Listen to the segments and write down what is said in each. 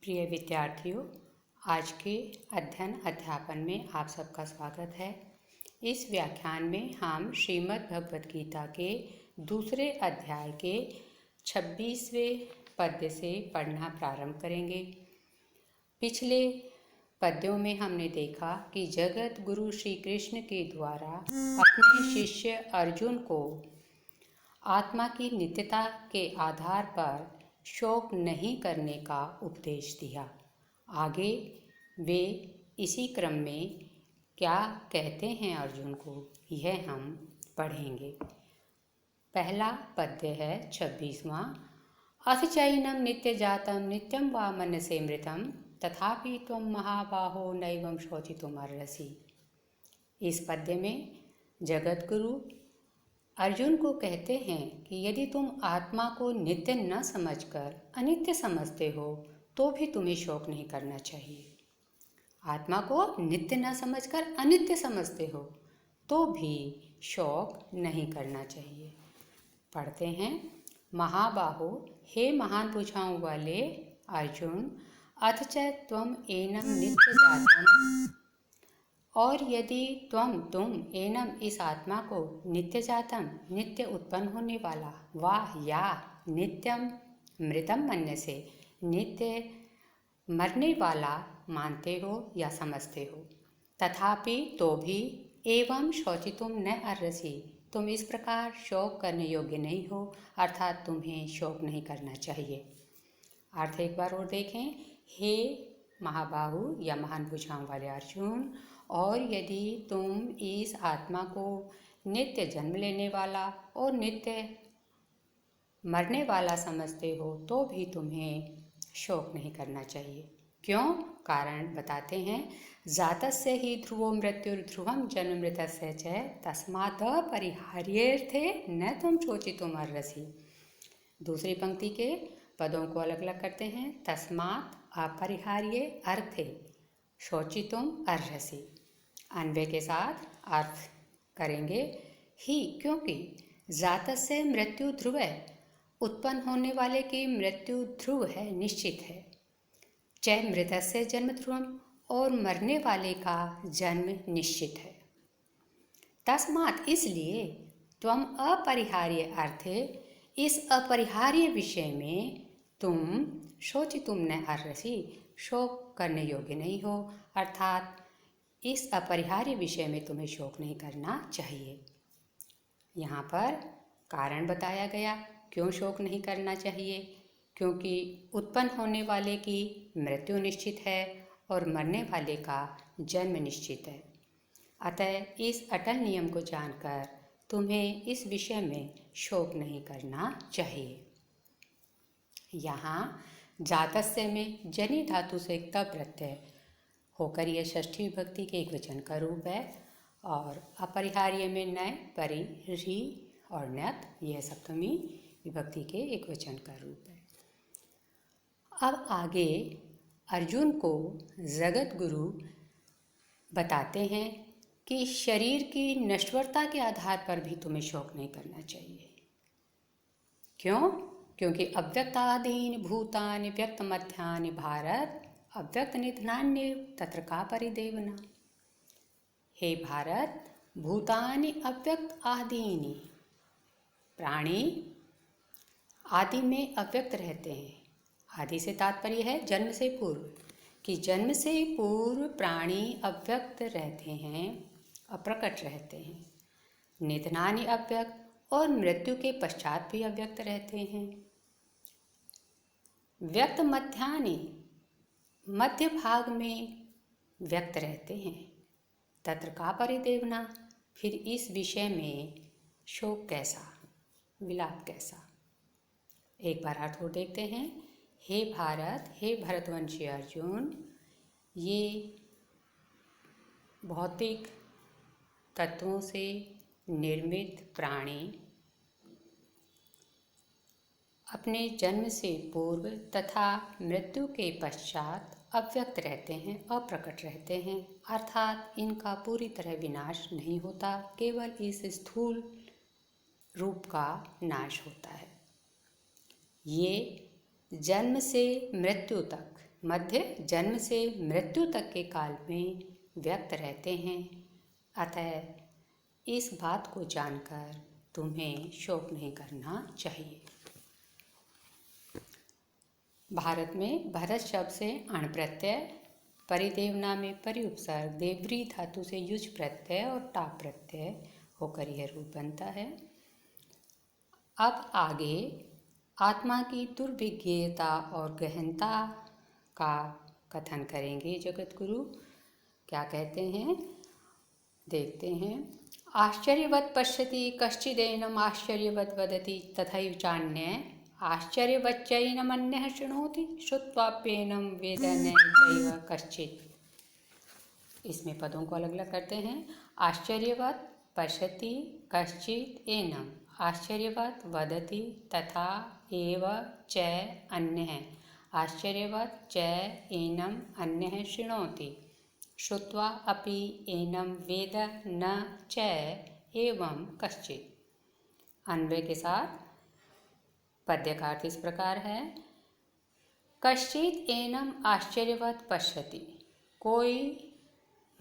प्रिय विद्यार्थियों, आज के अध्यापन में आप सबका स्वागत है। इस व्याख्यान में हम श्रीमद् भगवद गीता के दूसरे अध्याय के 26वें पद्य से पढ़ना प्रारंभ करेंगे। पिछले पद्यों में हमने देखा कि जगत गुरु श्री कृष्ण के द्वारा अपने शिष्य अर्जुन को आत्मा की नित्यता के आधार पर शोक नहीं करने का उपदेश दिया। आगे वे इसी क्रम में क्या कहते हैं अर्जुन को, यह हम पढ़ेंगे। पहला पद्य है 26वां। अथ चैनम नित्य जातम नित्यम वा मनसे मृतम तथापि त्वं महाबाहो नैवं शोचितुमर्हसि। इस पद्य में जगत गुरु अर्जुन को कहते हैं कि यदि तुम आत्मा को नित्य न समझकर अनित्य समझते हो तो भी तुम्हें शोक नहीं करना चाहिए। आत्मा को नित्य न समझकर अनित्य समझते हो तो भी शोक नहीं करना चाहिए। पढ़ते हैं। महाबाहो, हे महान भुजाओं वाले अर्जुन, अथ च त्वम एनम नित्य जातम, और यदि तुम एनम इस आत्मा को नित्य जातम नित्य उत्पन्न होने वाला, वाह या नित्यम मृतम मन्यसे नित्य मरने वाला मानते हो या समझते हो, तथापि तो भी एवं शोचितुम न अर्हसि, तुम इस प्रकार शोक करने योग्य नहीं हो, अर्थात तुम्हें शोक नहीं करना चाहिए। अर्थ एक बार और देखें। हे महाबाहु या महान भुजाओं वाले अर्जुन, और यदि तुम इस आत्मा को नित्य जन्म लेने वाला और नित्य मरने वाला समझते हो तो भी तुम्हें शोक नहीं करना चाहिए। क्यों? कारण बताते हैं। जातस्य ही ध्रुवो मृत्युर्ध्रुवम जन्म मृतस्य च तस्मात् अपरिहार्येऽर्थे न त्वं शोचितुमर्हसि। दूसरी पंक्ति के पदों को अलग अलग करते हैं। तस्मात् अपरिहार्य अर्थे शोचितुम अर्हसि। अन्वय के साथ अर्थ करेंगे। ही क्योंकि जातस्य मृत्यु ध्रुव है, उत्पन्न होने वाले की मृत्यु ध्रुव है, निश्चित है। च मृतस्य जन्म ध्रुवम, और मरने वाले का जन्म निश्चित है। तस्मात् इसलिए त्वम अपरिहार्य अर्थे, इस अपरिहार्य विषय में तुम शोचितुम न अर्हसि, शोक करने योग्य नहीं हो, अर्थात इस अपरिहार्य विषय में तुम्हें शोक नहीं करना चाहिए। यहाँ पर कारण बताया गया क्यों शोक नहीं करना चाहिए। क्योंकि उत्पन्न होने वाले की मृत्यु निश्चित है और मरने वाले का जन्म निश्चित है। अतः इस अटल नियम को जानकर तुम्हें इस विषय में शोक नहीं करना चाहिए। यहाँ जातस्य में जनि धातु से तब प्रत्यय होकर यह षष्ठी विभक्ति के एक वचन का रूप है, और अपरिहार्य में नय, परि, री और न्यत यह सप्तमी विभक्ति के एक वचन का रूप है। अब आगे अर्जुन को जगत गुरु बताते हैं कि शरीर की नश्वरता के आधार पर भी तुम्हें शोक नहीं करना चाहिए। क्यों? क्योंकि अव्यक्तादीनि भूतानि व्यक्त मध्यानि भारत अव्यक्त निधनान्य तत्र का परिदेवना। हे भारत, भूतानि अव्यक्त आदीनि, प्राणी आदि में अव्यक्त रहते हैं। आदि से तात्पर्य है जन्म से पूर्व, कि जन्म से पूर्व प्राणी अव्यक्त रहते हैं, अप्रकट रहते हैं। निधनानि अव्यक्त, और मृत्यु के पश्चात भी अव्यक्त रहते हैं। व्यक्त मध्यानि, मध्य भाग में व्यक्त रहते हैं। तत्र का परिदेवना, फिर इस विषय में शोक कैसा, विलाप कैसा। एक बार अर्थ और देखते हैं। हे भारत, हे भरतवंशी अर्जुन, ये भौतिक तत्वों से निर्मित प्राणी अपने जन्म से पूर्व तथा मृत्यु के पश्चात अव्यक्त रहते हैं, अप्रकट रहते हैं, अर्थात इनका पूरी तरह विनाश नहीं होता, केवल इस स्थूल रूप का नाश होता है। ये जन्म से मृत्यु तक मध्य जन्म से मृत्यु तक के काल में व्यक्त रहते हैं। अतः इस बात को जानकर तुम्हें शोक नहीं करना चाहिए। भारत में भरत शब्द से अण प्रत्यय, परिदेवना में परि उपसर्ग, देवरी धातु से युज प्रत्यय और टाप प्रत्यय होकर यह रूप बनता है। अब आगे आत्मा की दुर्विज्ञेयता और गहनता का कथन करेंगे जगत गुरु। क्या कहते हैं, देखते हैं। आश्चर्यवत् पश्यति कश्चिदेनम् आश्चर्यवत् वदति तथैव चान्यः आश्चर्यवच्चैनमन्यः शृणोति श्रुत्वाप्येनं वेद न चैव कश्चित्। इसमें पदों को अलग अलग करते हैं। आश्चर्यवत् पश्यति कश्चित् एनम् आश्चर्यवत् वदति तथा एव च अन्यः आश्चर्यवत् च एनम् अन्यः शृणोति श्रुत्वा अपि एनं वेद न च एवं कश्चित्। अन्वय के साथ पद्य का अर्थ इस प्रकार है। कश्चित् एनम् आश्चर्यवत् पश्यति, कोई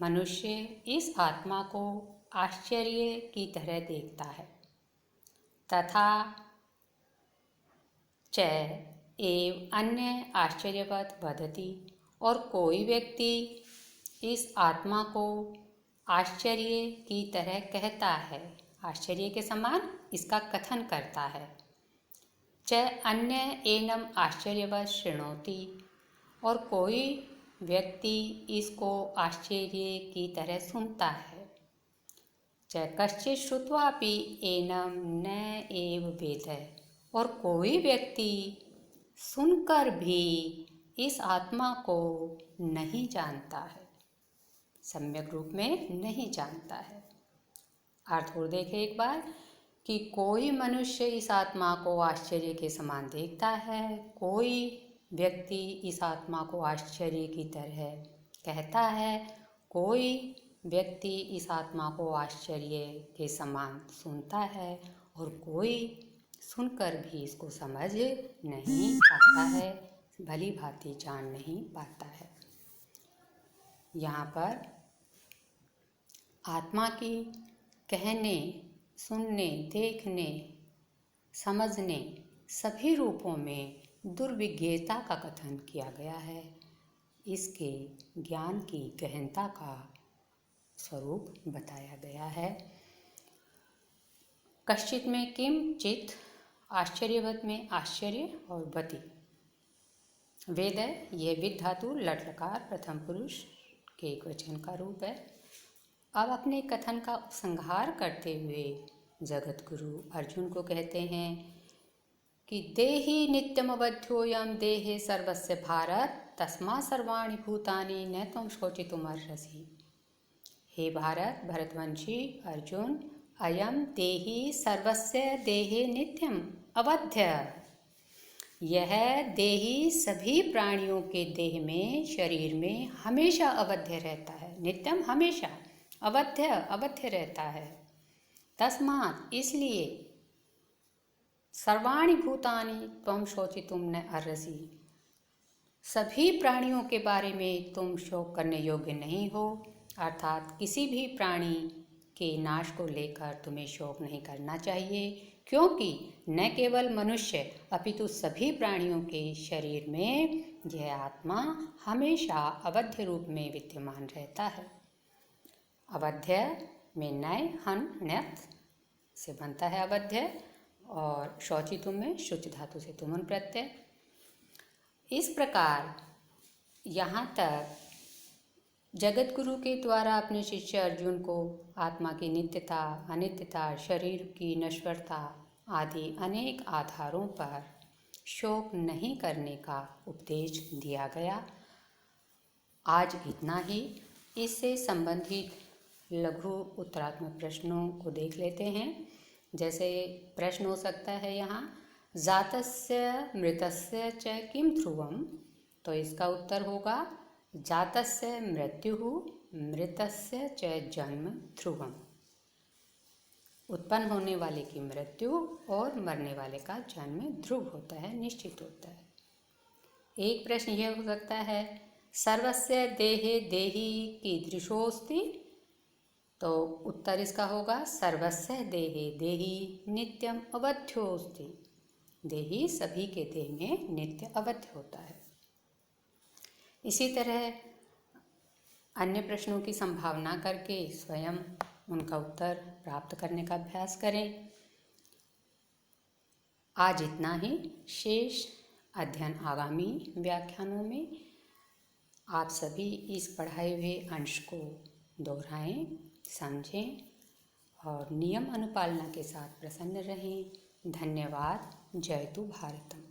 मनुष्य इस आत्मा को आश्चर्य की तरह देखता है। तथा च एव अन्य आश्चर्यवत् वदति, और कोई व्यक्ति इस आत्मा को आश्चर्य की तरह कहता है, आश्चर्य के समान इसका कथन करता है। च अन्य एनम आश्चर्यवत् शृणोति, और कोई व्यक्ति इसको आश्चर्य की तरह सुनता है। च कश्चित् श्रुत्वापि एनम न एव वेद, और कोई व्यक्ति सुनकर भी इस आत्मा को नहीं जानता है, सम्यक रूप में नहीं जानता है। अर्थ और देखें एक बार कि कोई मनुष्य इस आत्मा को आश्चर्य के समान देखता है, कोई व्यक्ति इस आत्मा को आश्चर्य की तरह कहता है, कोई व्यक्ति इस आत्मा को आश्चर्य के समान सुनता है, और कोई सुनकर भी इसको समझ नहीं पाता है, भली भांति जान नहीं पाता है। यहाँ पर आत्मा की कहने, सुनने, देखने, समझने सभी रूपों में दुर्विज्ञता का कथन किया गया है। इसके ज्ञान की गहनता का स्वरूप बताया गया है। कश्चित में किम चित, आश्चर्यवत में आश्चर्य और वति। वेद है, यह विद धातु लट लकार प्रथम पुरुष के एक वचन का रूप है। अब अपने कथन का उपसंहार करते हुए जगत गुरु अर्जुन को कहते हैं कि देहि नित्यमवध्योऽयं देहे सर्वस्य भारत तस्मा सर्वाणि भूतानि न त्वं शोचितुमर्हसि। हे भारत, भरतवंशी अर्जुन, अयम देहि सर्वस्य देहे नित्यम अवध्य, यह देही सभी प्राणियों के देह में, शरीर में हमेशा अवध्य रहता है। नित्यम हमेशा, अवध्य अवध्य रहता है। तस्मात् इसलिए, सर्वाणि भूतानि त्वं शोचितुं न अर्हसि, सभी प्राणियों के बारे में तुम शोक करने योग्य नहीं हो। अर्थात किसी भी प्राणी के नाश को लेकर तुम्हें शोक नहीं करना चाहिए, क्योंकि न केवल मनुष्य अपितु सभी प्राणियों के शरीर में यह आत्मा हमेशा अवध्य रूप में विद्यमान रहता है। अवध्य में नय हन ण्यत से बनता है अवध्य, और शौचितुम में शुच धातु से तुमन प्रत्यय। इस प्रकार यहाँ तक जगत गुरु के द्वारा अपने शिष्य अर्जुन को आत्मा की नित्यता, अनित्यता, शरीर की नश्वरता आदि अनेक आधारों पर शोक नहीं करने का उपदेश दिया गया। आज इतना ही। इससे संबंधित लघु उत्तरात्मक प्रश्नों को देख लेते हैं। जैसे प्रश्न हो सकता है यहाँ, जातस्य मृतस्य च किम ध्रुवम, तो इसका उत्तर होगा जातस्य मृत्युः मृतस्य च जन्म ध्रुवम। उत्पन्न होने वाले की मृत्यु और मरने वाले का जन्म ध्रुव होता है, निश्चित होता है। एक प्रश्न यह हो सकता है, सर्वस्य देहे देही कीदृशोऽस्ति? तो उत्तर इसका होगा सर्वस्य देहे देही नित्यम अवध्योऽस्ति। देही सभी के देह में नित्य अवध्य होता है। इसी तरह अन्य प्रश्नों की संभावना करके स्वयं उनका उत्तर प्राप्त करने का अभ्यास करें। आज इतना ही। शेष अध्ययन आगामी व्याख्यानों में आप सभी इस पढ़ाए हुए अंश को दोहराएं, समझें और नियम अनुपालना के साथ प्रसन्न रहें। धन्यवाद। जयतु भारतम।